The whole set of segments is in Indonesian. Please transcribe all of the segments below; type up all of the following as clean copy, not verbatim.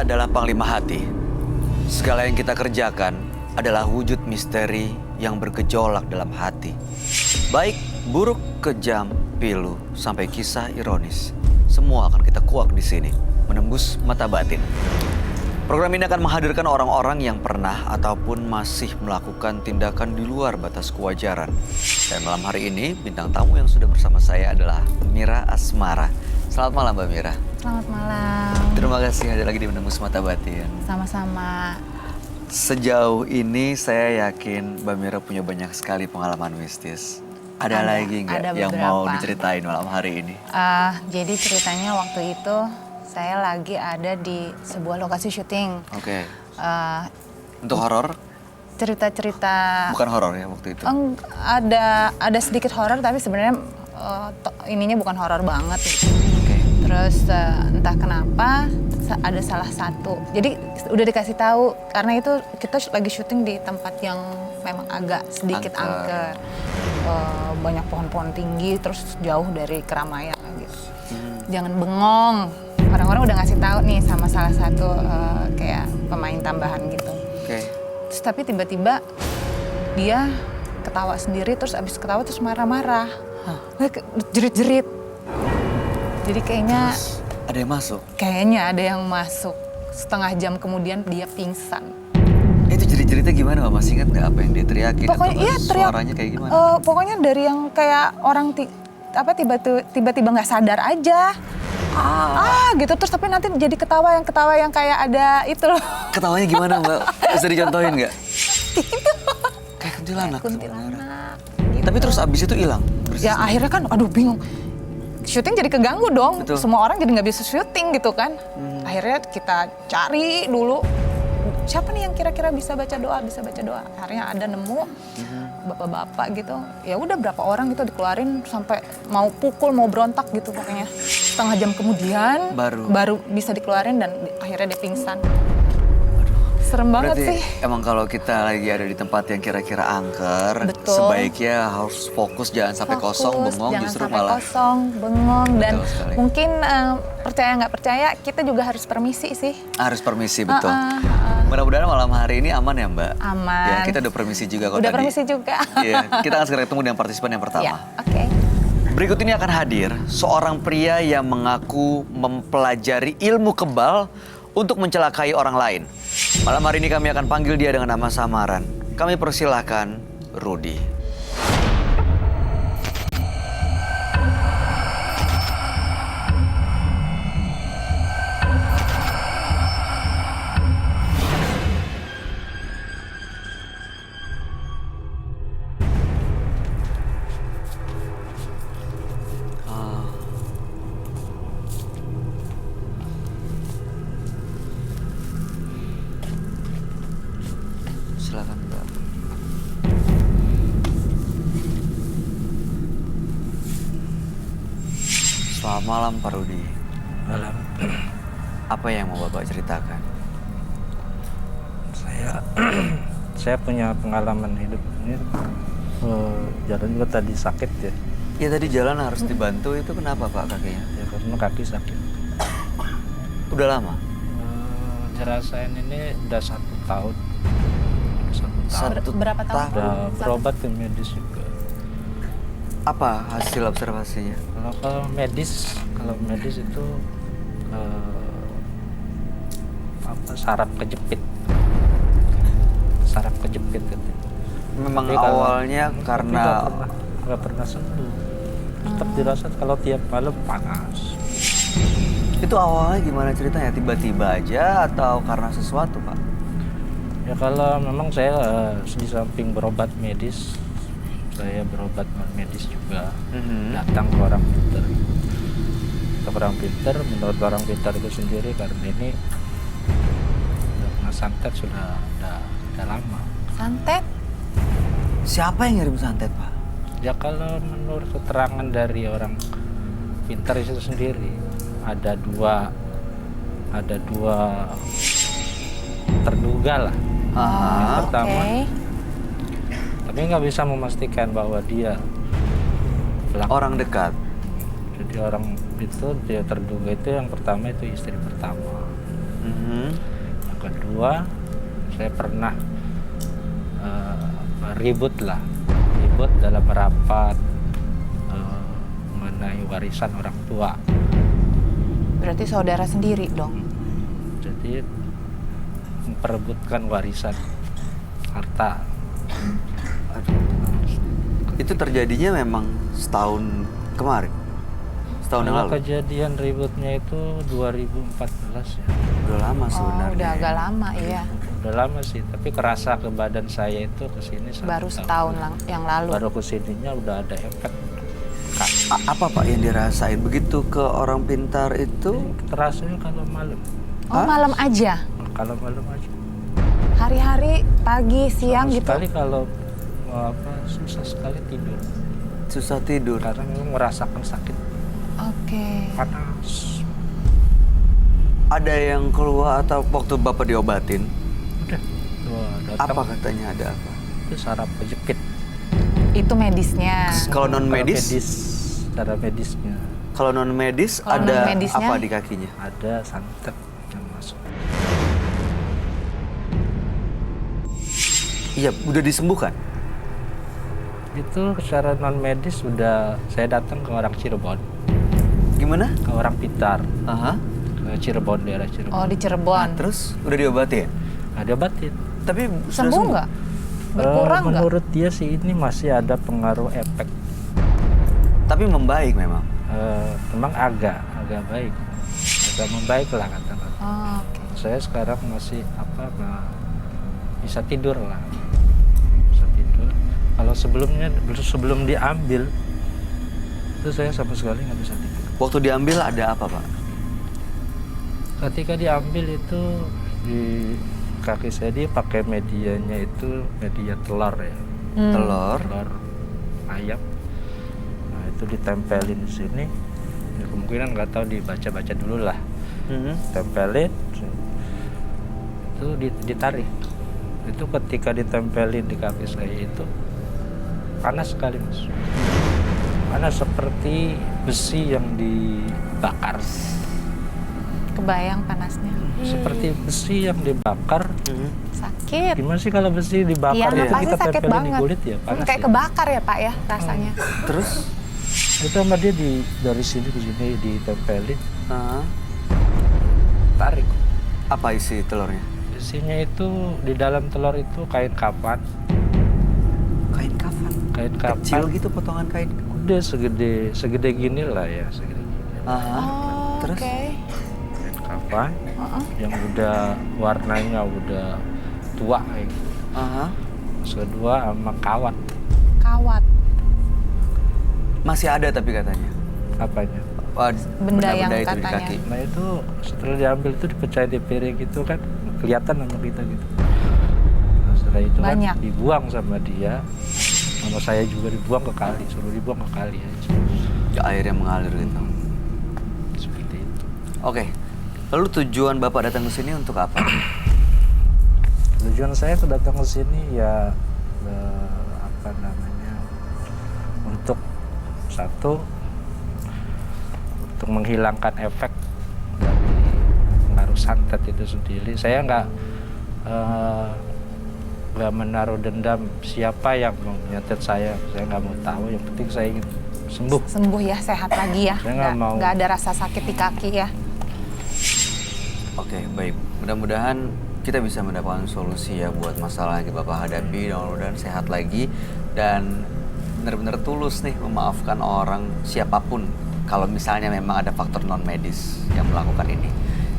adalah Panglima Hati. Segala yang kita kerjakan adalah wujud misteri yang bergejolak dalam hati. Baik, buruk, kejam, pilu, sampai kisah ironis. Semua akan kita kuak di sini, menembus mata batin. Program ini akan menghadirkan orang-orang yang pernah ataupun masih melakukan tindakan di luar batas kewajaran. Dan malam hari ini, bintang tamu yang sudah bersama saya adalah Mira Asmara. Selamat malam, Mbak Mira. Selamat malam. Terima kasih ada lagi di Menembus Mata Batin. Sama-sama. Sejauh ini saya yakin Mbak Mira punya banyak sekali pengalaman mistis. Ada lagi nggak yang mau diceritain malam hari ini? Jadi ceritanya waktu itu saya lagi ada di sebuah lokasi syuting. Oke. Untuk horor? Cerita-cerita. Bukan horor ya waktu itu? Ada sedikit horor tapi sebenarnya ininya bukan horor banget gitu. Oke. Terus entah kenapa ada salah satu. Jadi udah dikasih tahu karena itu kita lagi syuting di tempat yang memang agak sedikit angker. Banyak pohon-pohon tinggi terus jauh dari keramaian gitu. Jangan bengong. Orang-orang udah ngasih tahu nih sama salah satu kayak pemain tambahan gitu. Oke. Terus tapi tiba-tiba dia ketawa sendiri terus abis ketawa terus marah-marah. Jerit-jerit. Jadi kayaknya Terus ada yang masuk? Kayaknya ada yang masuk. Setengah jam kemudian dia pingsan. Itu jerit-jeritnya gimana, Mbak? Masih ingat nggak apa yang dia teriakin? Pokoknya atau iya teriak. Suaranya kayak gimana? Pokoknya dari yang kayak orang tiba-tiba nggak sadar aja. Gitu terus tapi nanti jadi ketawa yang kayak ada itu loh. Ketawanya gimana, Mbak? Bisa dicontohin nggak? Kayak kuntilanak. Kuntilanak. Tapi terus abis itu hilang? Ya akhirnya kan aduh bingung. Syuting jadi keganggu dong. Betul. Semua orang jadi nggak bisa syuting gitu kan. Akhirnya kita cari dulu. Siapa nih yang kira-kira bisa baca doa? Akhirnya ada nemu bapak-bapak gitu. Ya udah berapa orang gitu dikeluarin sampai mau pukul, mau berontak gitu pokoknya. Setengah jam kemudian baru bisa dikeluarin dan akhirnya dia pingsan. Serem banget berarti sih. Emang kalau kita lagi ada di tempat yang kira-kira angker, Betul. Sebaiknya harus fokus, jangan sampai kosong, bengong, jangan justru sampai malah kosong, bengong. Dan sekali. mungkin percaya nggak percaya kita juga harus permisi sih. harus permisi, betul. Mudah-mudahan malam hari ini aman ya, Mbak? Aman. Ya, kita udah permisi juga kok Udah tadi. permisi juga. Iya, kita akan segera ketemu dengan partisipan yang pertama. Ya, oke. Berikut ini akan hadir seorang pria yang mengaku mempelajari ilmu kebal untuk mencelakai orang lain. Malam hari ini kami akan panggil dia dengan nama samaran. Kami persilahkan Rudy. Silakan, Mbak. Selamat malam, Pak Rudi. Malam. Apa yang mau Bapak ceritakan? Saya punya pengalaman hidup ini. Jalan juga tadi sakit ya. Ya tadi jalan harus dibantu, itu kenapa Pak kakinya? Ya karena kaki sakit. Udah lama? Dirasain ini udah 1 tahun. 1 tahun. Berapa tahun? Udah berobat ke medis juga. Apa hasil observasinya? Kalau medis itu saraf kejepit. Saraf kejepit gitu. Memang Tapi awalnya karena nggak pernah sembuh. Tetap dirasa kalau tiap malam panas. itu awalnya gimana ceritanya? Tiba-tiba aja atau karena sesuatu, Pak? Ya kalau memang saya di samping berobat medis, saya berobat non medis juga. Datang ke orang pintar. Ke orang pintar, menurut orang pintar itu sendiri karena ini santet sudah lama. Santet? Siapa yang ngirim santet, Pak? Ya kalau menurut keterangan dari orang pintar itu sendiri ada dua terduga lah. Yang pertama, tapi nggak bisa memastikan bahwa dia pelaku. Orang dekat. Jadi orang itu dia terduga itu yang pertama itu istri pertama. Yang kedua, saya pernah ribut dalam rapat mengenai warisan orang tua. Berarti saudara sendiri dong. Jadi memperebutkan warisan harta. Itu terjadinya memang setahun kemarin? Setahun yang Kalau lalu? kejadian ributnya itu 2014 ya. Udah lama sebenarnya. Udah agak lama ya. Udah lama sih, tapi kerasa ke badan saya itu kesini Baru setahun yang lalu. Baru kesininya udah ada efek. Apa Pak yang dirasain begitu ke orang pintar itu? Terasanya kalau malam. Oh, malam aja? Kalau malam aja. Hari-hari, pagi, siang gitu? Sekali kalau susah sekali tidur. Susah tidur? Karena memang merasakan sakit. Oke. Panas. Ada yang keluar atau waktu Bapak diobatin? Udah. Datang. Apa katanya, ada apa? Itu saraf kejepit. Itu medisnya. Kalau non medis? Cara medisnya. Kalau non medis Kalau ada non-medisnya? apa di kakinya? Ada santet yang masuk. Iya, udah disembuhkan? Itu secara non medis sudah saya datang ke orang Cirebon, Gimana? ke orang pintar, Aha. ke Cirebon, daerah Cirebon. Oh, di Cirebon. Nah, terus udah diobatin? Ada batin. Tapi sudah Sembuh nggak? Berkurang nggak? Menurut dia sih ini masih ada pengaruh efek. Tapi membaik memang. Memang agak baik, agak membaik lah katakan. Oh, oke. Saya sekarang masih bisa tidur lah, bisa tidur. Kalau sebelum diambil itu saya sama sekali nggak bisa tidur. Waktu diambil ada apa Pak? Ketika diambil itu di kaki saya dia pakai medianya itu media telur ya, Telur. telur ayam. Nah itu ditempelin di sini. Ya, kemungkinan nggak tahu dibaca dulu lah. Tempelin, itu ditarik. Itu ketika ditempelin di kaki saya itu panas sekali mas. Panas seperti besi yang dibakar. Kebayang panasnya. Seperti besi yang dibakar. Sakit. Gimana sih kalau besi dibakar Iya, itu pasti kita sakit tempelin di banget. kulit ya panas Kayak ya? kebakar ya Pak ya rasanya. Terus? Itu sama dia dari sini ke sini ditempelin, Aha. tarik. Apa isi telurnya? Isinya itu di dalam telur itu kain kapan. Kain kafan. Kain kapan. Kecil gitu potongan kain. Udah segede gini lah ya, segede gini. Aha. Oh, Terus? oke. Kain kapan yang udah warnanya udah tua kayak gitu. Aha. Terus kedua sama kawat. Kawat. Masih ada tapi katanya. Apanya? Wah, Benda yang itu di katanya. kaki. Nah itu setelah diambil itu dipecahin di piring gitu kan, kelihatan sama kita gitu. Nah, setelah itu Banyak. kan dibuang sama dia, sama saya juga dibuang ke kali, suruh dibuang ke kali aja. Ya, airnya mengalir gitu. Seperti itu. Oke. Lalu tujuan Bapak datang ke sini untuk apa? Tujuan saya datang ke sini ya untuk satu, untuk menghilangkan efek dari pengaruh santet itu sendiri. Saya nggak menaruh dendam siapa yang mau nyantet saya nggak mau tahu. Yang penting saya ingin sembuh. Sembuh ya, sehat lagi ya. Saya nggak mau. Nggak ada rasa sakit di kaki ya. Oke, baik. Mudah-mudahan kita bisa mendapatkan solusi ya buat masalah yang Bapak hadapi, dan mudah-mudahan sehat lagi dan benar-benar tulus nih memaafkan orang siapapun kalau misalnya memang ada faktor non medis yang melakukan ini.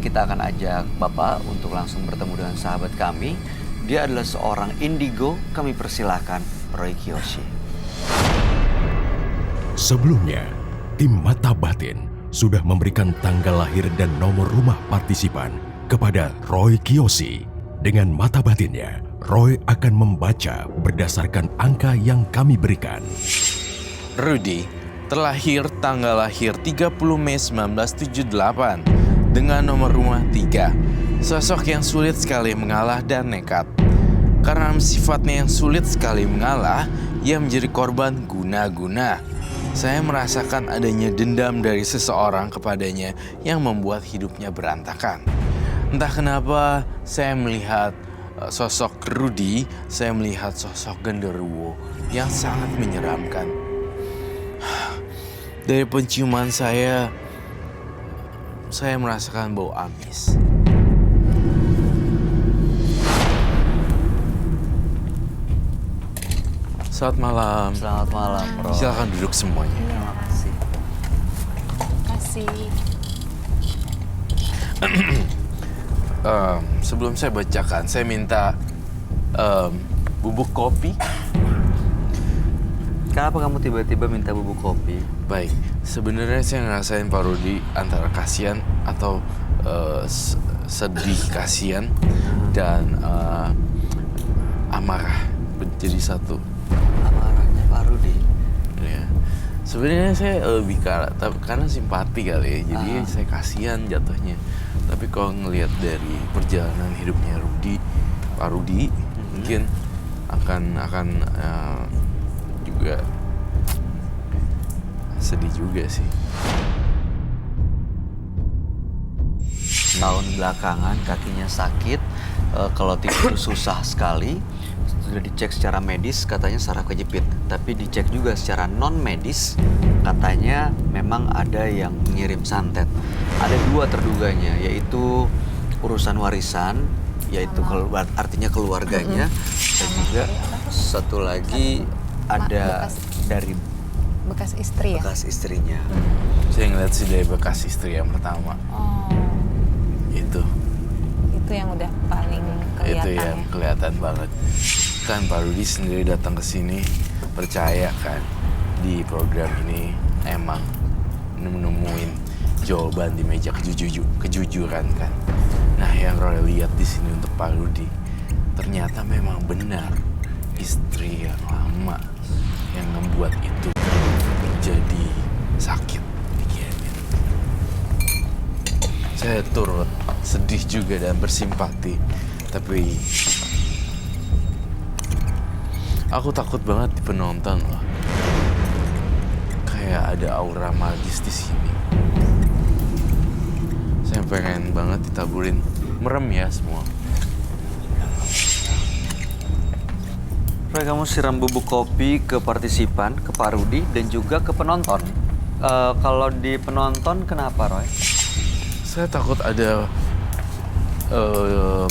Kita akan ajak Bapak untuk langsung bertemu dengan sahabat kami. Dia adalah seorang indigo. Kami persilahkan Roy Kiyoshi. Sebelumnya, tim Mata Batin sudah memberikan tanggal lahir dan nomor rumah partisipan kepada Roy Kiyoshi. Dengan mata batinnya, Roy akan membaca berdasarkan angka yang kami berikan. Rudy terlahir tanggal lahir 30 Mei 1978 dengan nomor rumah 3. Sosok yang sulit sekali mengalah dan nekat. Karena sifatnya yang sulit sekali mengalah, ia menjadi korban guna-guna. Saya merasakan adanya dendam dari seseorang kepadanya yang membuat hidupnya berantakan. Entah kenapa saya melihat sosok Rudy, saya melihat sosok genderuwo yang sangat menyeramkan. Dari penciuman saya merasakan bau amis. Selamat malam. Selamat malam, Roy. Silakan duduk semuanya. Terima kasih. Kasih. Sebelum saya bacakan, saya minta bubuk kopi. Kenapa kamu tiba-tiba minta bubuk kopi? Baik, sebenarnya saya ngerasain Pak Rudi antara kasihan atau sedih kasihan dan amarah menjadi satu. Amarahnya Pak Rudi. Ya. Sebenarnya saya lebih karena simpati kali ya, jadi saya kasihan jatuhnya. Tapi kalau ngelihat dari perjalanan hidupnya Pak Rudi, mungkin akan juga sedih juga sih. Tahun belakangan kakinya sakit, kalau tidur susah sekali. Sudah dicek secara medis katanya saraf kejepit, tapi dicek juga secara non medis katanya memang ada yang mengirim santet. Ada 2 terduganya, yaitu urusan warisan, yaitu artinya keluarganya, dan juga satu lagi ada dari Bekas istri ya? bekas istrinya. Saya ngeliat sih dari bekas istri yang pertama. Oh, Itu yang udah paling kelihatan yang ya? kelihatan banget. Kan Pak Rudi sendiri datang ke sini percaya kan di program ini emang menemuin jawaban di meja kejujuran kan. Nah, yang Roy lihat di sini untuk Pak Rudi ternyata memang benar istri yang lama yang membuat itu jadi sakit pikirannya. Saya turut sedih juga dan bersimpati, tapi aku takut banget di penonton loh. Kayak ada aura magis di sini. Saya pengen banget ditaburin merem ya semua. Roy, kamu siram bubuk kopi ke partisipan, ke Pak Rudi, dan juga ke penonton. Kalau di penonton kenapa, Roy? Saya takut ada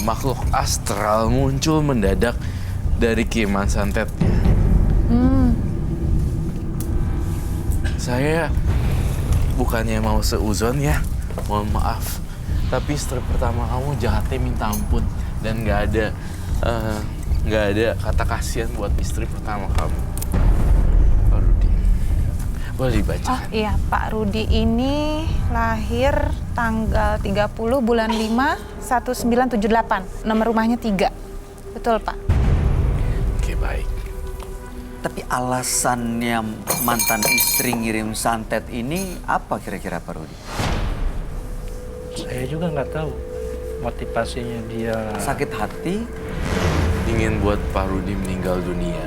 makhluk astral muncul mendadak dari kiriman santetnya. Saya bukannya mau seuzon ya, mohon maaf. Tapi istri pertama kamu jahatnya minta ampun dan nggak ada kata kasihan buat istri pertama kamu. Pak Rudi, boleh dibacakan? Oh iya, Pak Rudi ini lahir tanggal 30 bulan 5 1978. Nomor rumahnya 3. Betul, Pak? Oke, baik. Tapi alasannya mantan istri ngirim santet ini apa kira-kira, Pak Rudi? Saya juga nggak tahu motivasinya dia. Sakit hati? Ingin buat Pak Rudi meninggal dunia.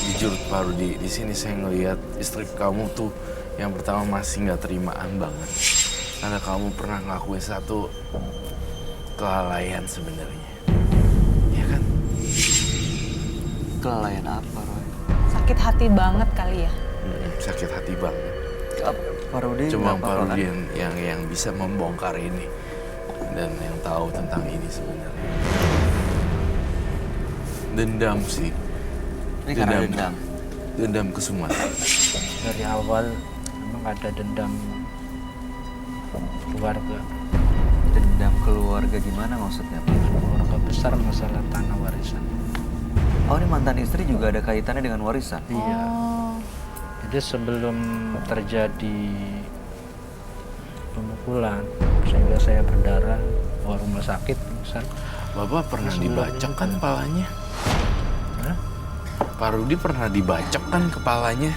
Jujur Pak Rudi, di sini saya ngelihat istri kamu tuh yang pertama masih nggak terimaan banget. Karena kamu pernah ngelakuin satu kelalaian sebenarnya. Ya kan? Kelalaian apa, Roy? Sakit hati banget kali ya? Sakit hati banget. Pak Rudi Cuma nggak Pak apa-apa, Rudi kan? yang bisa membongkar ini. Dan yang tahu tentang ini sebenarnya. Dendam sih. Ini karena dendam. Dendam ke Sumatera. Dari awal memang ada dendam keluarga. Dendam keluarga gimana maksudnya, Pak? Keluarga besar masalah tanah warisan. Oh, ini mantan istri juga ada kaitannya dengan warisan? Iya. Oh, Jadi sebelum terjadi pemukulan, sehingga saya berdarah, bawa rumah sakit, misal. Bapak pernah dibacok kan kepalanya? Hah? Pak Rudi pernah dibacok kan kepalanya?